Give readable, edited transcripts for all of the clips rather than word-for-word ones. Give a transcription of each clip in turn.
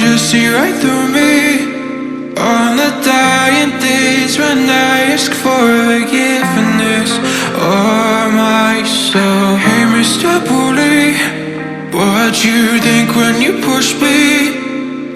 you see right through me? On the dying days when I ask for forgiveness or my soul. Hey Mr. Bully, what'd you think when you pushed me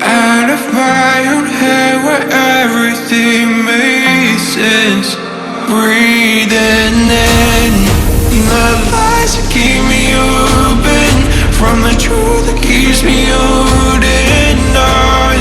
out of my own head where everything made sense? Breathing in the lies that keep me open from the truth that keeps me holding on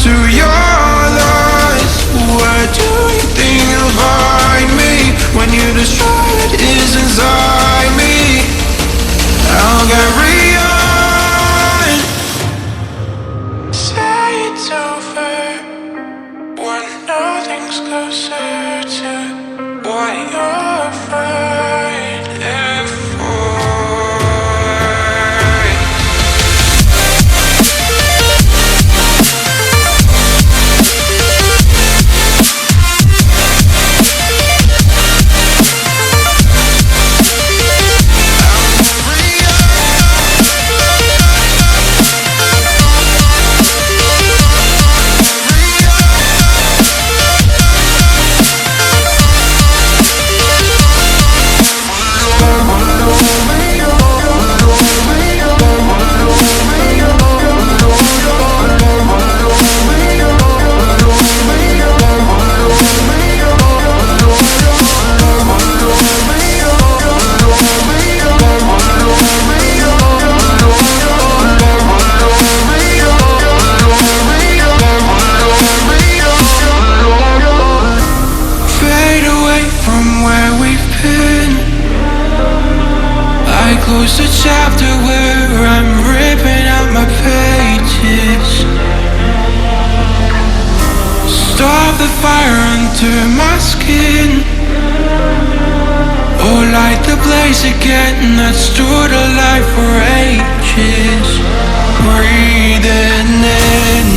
to your lies. Where do you think you'll find me when you destroy what is inside me? I'll carry on. Say it's over when nothing's closer to what you're fighting for. Close the chapter where I'm ripping out my pages. Stop the fire under my skin. Oh, light the blaze again that stood alive for ages. Breathing in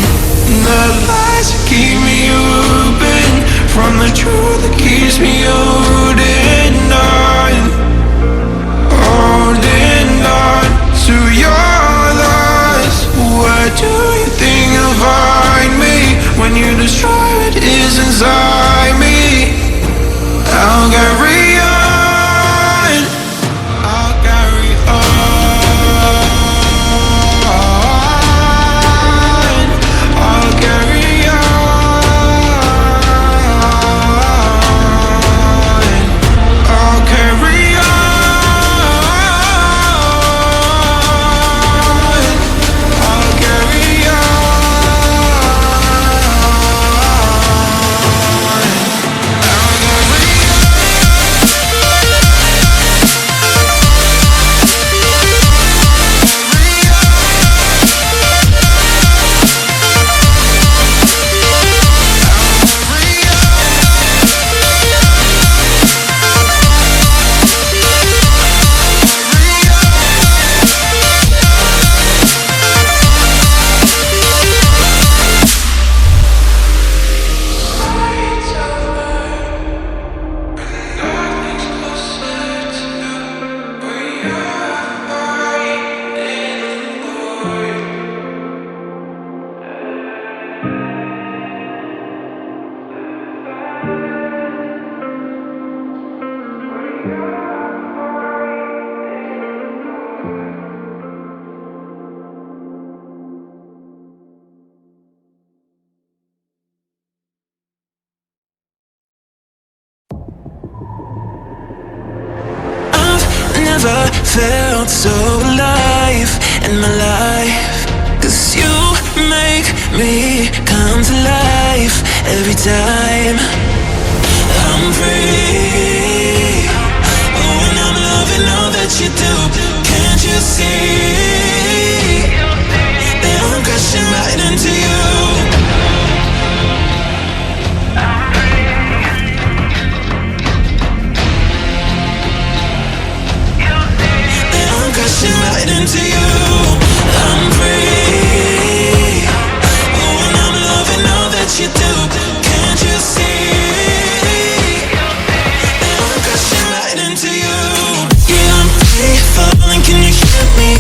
the lies that keep me open from the truth that keeps me holding on. Holding on to your lies. Where do you think you'll find me when you destroy what is inside me? I'll carry on. I'll carry on. I'll carry on. I'll carry on. Never felt so alive in my life, 'cause you make me come to life every time I'm free. Oh, and I'm loving all that you do. Can't you see that I'm crashing right into you? Crashing right into you. I'm free. Oh, and I'm loving all that you do. Can't you see that I'm crashing right into you? Yeah, I'm free falling. Can you hear me?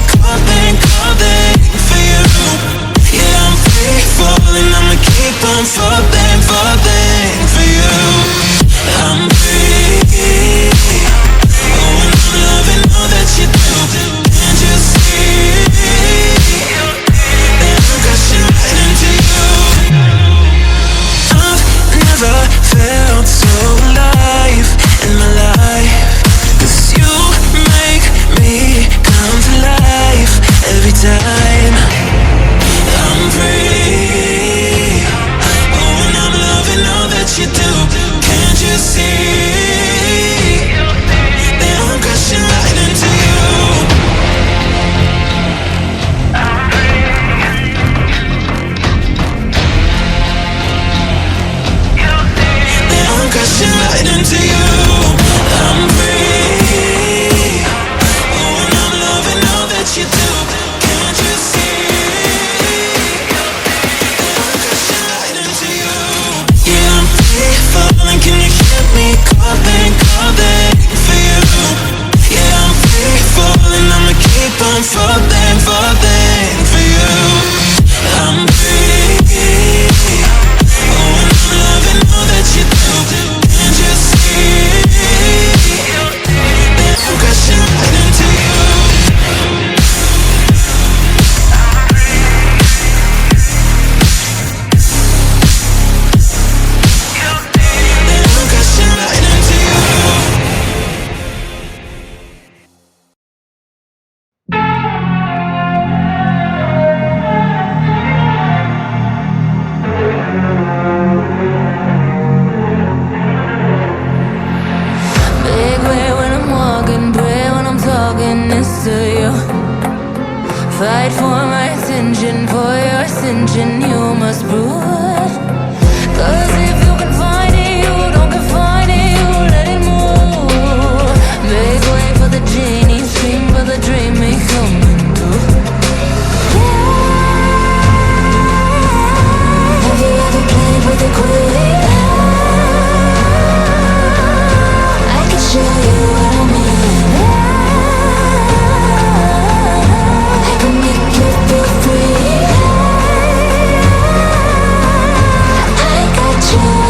every time. I'm free. Oh, and I'm loving all that you do. Can't you see that I'm crashing right into you? That I'm crashing right into you. I'm free. Oh, and I'm loving all that you do. Can't you see that I'm crashing right into you? Yeah, I'm free falling. Can you hear me calling, calling for you? Yeah, I'm free falling. I'ma keep on falling, falling for you. I'm free. Oh, and I'm loving all that you do. Can't you see that I'm crashing right into you? That I'm crashing right into you. Big way when I'm walking, pray when I'm talking this to you. Fight for my attention, for your ascension, you must prove. Cause if you can find it, you don't confine it, you let it move. Big way for the genie, scream for the dream, me coming through. Have you ever played with a queen? I can show you what I mean. I can make you feel free. I got you.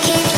keep